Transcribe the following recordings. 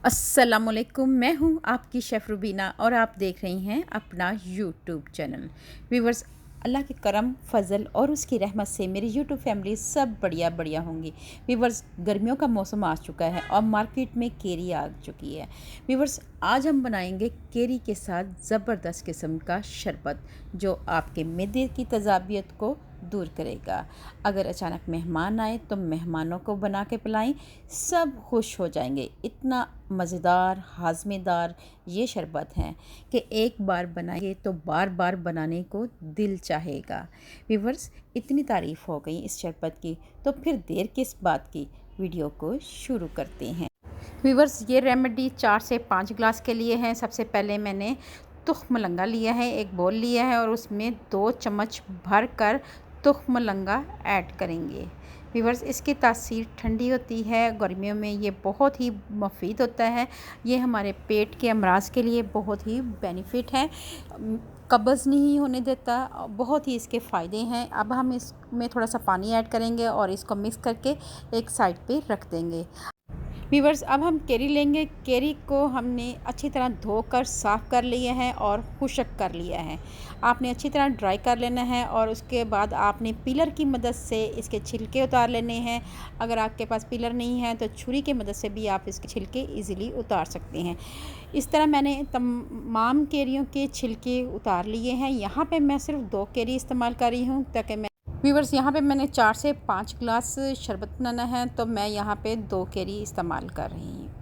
अस्सलामुअलैकुम, मैं हूं आपकी शेफ़ रुबीना और आप देख रही हैं अपना यूट्यूब चैनल। व्यूवर्स, अल्लाह के करम फजल और उसकी रहमत से मेरी यूट्यूब फैमिली सब बढ़िया बढ़िया होंगी। व्यूवर्स, गर्मियों का मौसम आ चुका है और मार्केट में केरी आ चुकी है। व्यूवर्स, आज हम बनाएंगे केरी के साथ ज़बरदस्त किस्म का शरबत जो आपके मैदे की तज़ाबियत को दूर करेगा। अगर अचानक मेहमान आए तो मेहमानों को बना के पिलाएं, सब खुश हो जाएंगे। इतना मज़ेदार हाज़मेदार ये शरबत है कि एक बार बनाइए तो बार बार बनाने को दिल चाहेगा। व्यूवर्स, इतनी तारीफ़ हो गई इस शरबत की, तो फिर देर किस बात की, वीडियो को शुरू करते हैं। व्यूवर्स, ये रेमेडी 4 से 5 ग्लास के लिए है। सबसे पहले मैंने तुख मलंगा लिया है, एक बोल लिया है और उसमें 2 चम्मच भर कर तुख मलंगा ऐड करेंगे। व्यूवर्स, इसकी तासीर ठंडी होती है, गर्मियों में ये बहुत ही मुफीद होता है। ये हमारे पेट के अमराज के लिए बहुत ही बेनिफिट है, कब्ज़ नहीं होने देता, बहुत ही इसके फ़ायदे हैं। अब हम इसमें थोड़ा सा पानी ऐड करेंगे और इसको मिक्स करके एक साइड पे रख देंगे। व्यूवर्स, अब हम केरी लेंगे। केरी को हमने अच्छी तरह धोकर साफ़ कर लिया है और खुश्क कर लिया है। आपने अच्छी तरह ड्राई कर लेना है और उसके बाद आपने पीलर की मदद से इसके छिलके उतार लेने हैं। अगर आपके पास पीलर नहीं है तो छुरी की मदद से भी आप इसके छिलके इजीली उतार सकते हैं। इस तरह मैंने तमाम केरियों के छिलके उतार लिए हैं। यहाँ पे मैं सिर्फ 2 केरी इस्तेमाल कर रही हूँ ताकि मैं व्यूवर्स, यहाँ पे मैंने 4 से 5 ग्लास शरबत बनाना है तो मैं यहाँ पे 2 केरी इस्तेमाल कर रही हूँ।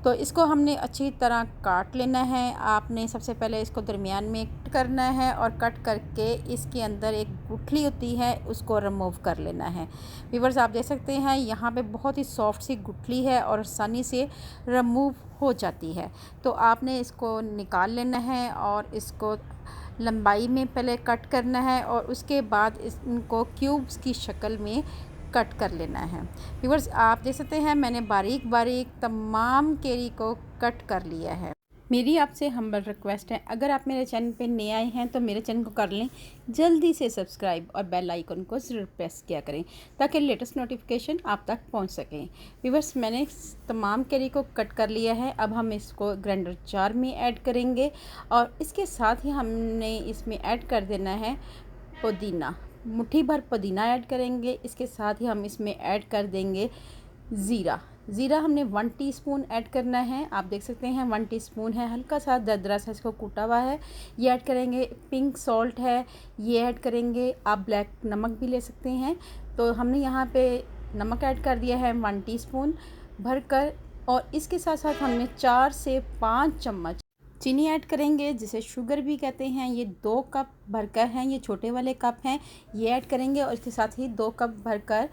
तो इसको हमने अच्छी तरह काट लेना है। आपने सबसे पहले इसको दरमियान में कट करना है और कट करके इसके अंदर एक गुठली होती है उसको रिमूव कर लेना है। व्यूवर्स, आप देख सकते हैं यहाँ पे बहुत ही सॉफ्ट सी गुठली है और आसानी से रिमूव हो जाती है। तो आपने इसको निकाल लेना है और इसको लंबाई में पहले कट करना है और उसके बाद इनको क्यूब्स की शक्ल में कट कर लेना है। व्यूअर्स, आप देख सकते हैं मैंने बारीक बारीक तमाम केरी को कट कर लिया है। मेरी आपसे हम्बल रिक्वेस्ट है, अगर आप मेरे चैनल पे नए आए हैं तो मेरे चैनल को कर लें जल्दी से सब्सक्राइब और बेल आइकन को ज़रूर प्रेस किया करें ताकि लेटेस्ट नोटिफिकेशन आप तक पहुंच सकें। व्यूअर्स, मैंने तमाम केरी को कट कर लिया है। अब हम इसको ग्राइंडर जार में ऐड करेंगे और इसके साथ ही हमने इसमें ऐड कर देना है पुदीना। मुट्ठी भर पुदीना ऐड करेंगे। इसके साथ ही हम इसमें ऐड कर देंगे ज़ीरा हमने 1 टीस्पून ऐड करना है। आप देख सकते हैं 1 टीस्पून है, हल्का सा दरदरा सा इसको कूटा हुआ है, ये ऐड करेंगे। पिंक सॉल्ट है, ये ऐड करेंगे। आप ब्लैक नमक भी ले सकते हैं। तो हमने यहाँ पे नमक ऐड कर दिया है 1 टीस्पून भरकर और इसके साथ साथ हमने 4 से 5 चम्मच चीनी ऐड करेंगे, जिसे शुगर भी कहते हैं। ये 2 कप भरकर हैं, ये छोटे वाले कप हैं, ये ऐड करेंगे और इसके साथ ही 2 कप भरकर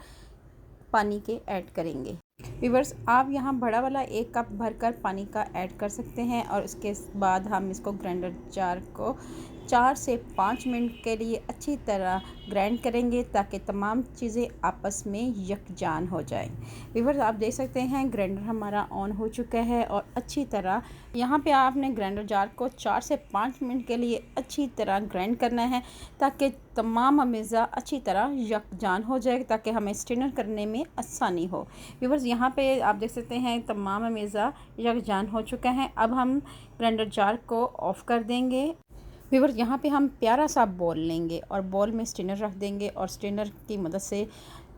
पानी के ऐड करेंगे। व्यूअर्स, आप यहाँ बड़ा वाला 1 कप भरकर पानी का ऐड कर सकते हैं और इसके बाद हम इसको ग्राइंडर जार को 4 से 5 मिनट के लिए अच्छी तरह ग्राइंड करेंगे ताकि तमाम चीज़ें आपस में यकजान हो जाएं। व्यूअर्स, आप देख सकते हैं ग्राइंडर हमारा ऑन हो चुका है और अच्छी तरह यहाँ पे आपने ग्राइंडर जार को 4 से 5 मिनट के लिए अच्छी तरह ग्राइंड करना है ताकि तमाम अमेज़ा अच्छी तरह यकजान हो जाए ताकि हमें स्टेनर करने में आसानी हो। व्यूअर्स, यहाँ पे आप देख सकते हैं तमाम अमेज़ा यकजान हो चुका है। अब हम ग्राइंडर जार को ऑफ़ कर देंगे। व्यूअर्स, यहाँ पे हम प्यारा सा बॉल लेंगे और बॉल में स्टेनर रख देंगे और स्टेनर की मदद से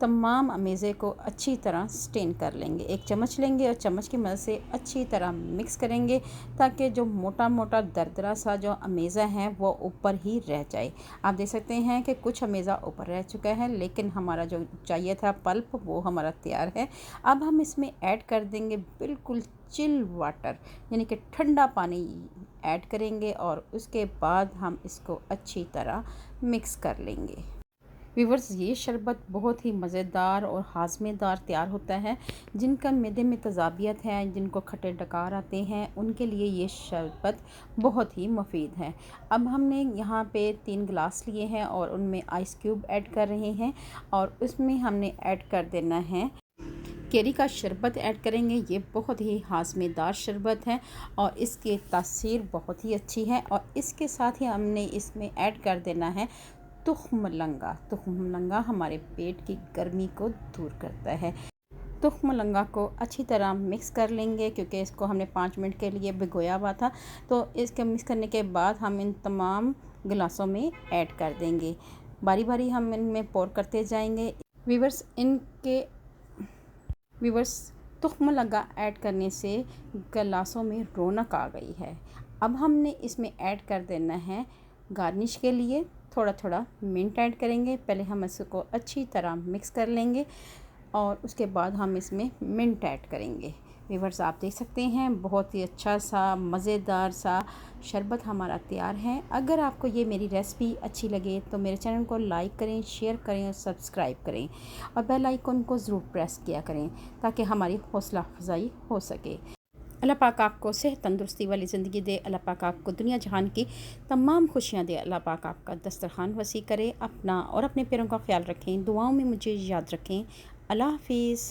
तमाम अमेज़े को अच्छी तरह स्टेन कर लेंगे। 1 चम्मच लेंगे और चम्मच की मदद से अच्छी तरह मिक्स करेंगे ताकि जो मोटा मोटा दरदरा सा जो अमेज़ा है वो ऊपर ही रह जाए। आप देख सकते हैं कि कुछ अमेज़ा ऊपर रह चुका है लेकिन हमारा जो चाहिए था पल्प वो हमारा तैयार है। अब हम इसमें ऐड कर देंगे बिल्कुल चिल वाटर, यानी कि ठंडा पानी ऐड करेंगे और उसके बाद हम इसको अच्छी तरह मिक्स कर लेंगे। व्यूअर्स, ये शरबत बहुत ही मज़ेदार और हाज़मेदार तैयार होता है। जिनका मैदे में तज़ाबियत है, जिनको खट्टे डकार आते हैं, उनके लिए ये शरबत बहुत ही मुफीद है। अब हमने यहाँ पे 3 गिलास लिए हैं और उनमें आइस क्यूब ऐड कर रहे हैं और उसमें हमने ऐड कर देना है केरी का शरबत ऐड करेंगे। ये बहुत ही हाज़मेदार शरबत है और इसकी तासीर बहुत ही अच्छी है। और इसके साथ ही हमने इसमें ऐड कर देना है तुख मलंगा। तुख मलंगा हमारे पेट की गर्मी को दूर करता है। तुख्म लंगा को अच्छी तरह मिक्स कर लेंगे, क्योंकि इसको हमने 5 मिनट के लिए भिगोया हुआ था। तो इसके मिक्स करने के बाद हम इन तमाम गिलासों में ऐड कर देंगे। बारी बारी हम इनमें पोर करते जाएंगे। वीवर्स तुख्म लगा ऐड करने से गिलासों में रौनक आ गई है। अब हमने इसमें ऐड कर देना है गार्निश के लिए थोड़ा थोड़ा मिंट ऐड करेंगे। पहले हम इसको अच्छी तरह मिक्स कर लेंगे और उसके बाद हम इसमें मिंट ऐड करेंगे। व्यूअर्स आप देख सकते हैं बहुत ही अच्छा सा मज़ेदार सा शरबत हमारा तैयार है। अगर आपको ये मेरी रेसिपी अच्छी लगे तो मेरे चैनल को लाइक करें, शेयर करें और सब्सक्राइब करें और बेल आइकन को ज़रूर प्रेस किया करें ताकि हमारी हौसला अफजाई हो सके। अल्लाह पाक आपको सेहत तंदुरुस्ती वाली ज़िंदगी दे। अल्लाह पाक आपको दुनिया जहान की तमाम खुशियाँ दे। अल्लाह पाक आपका दस्तरखान वसी करे। अपना और अपने प्यारों का ख्याल रखें। दुआओं में मुझे याद रखें। अल्लाह हाफिज़।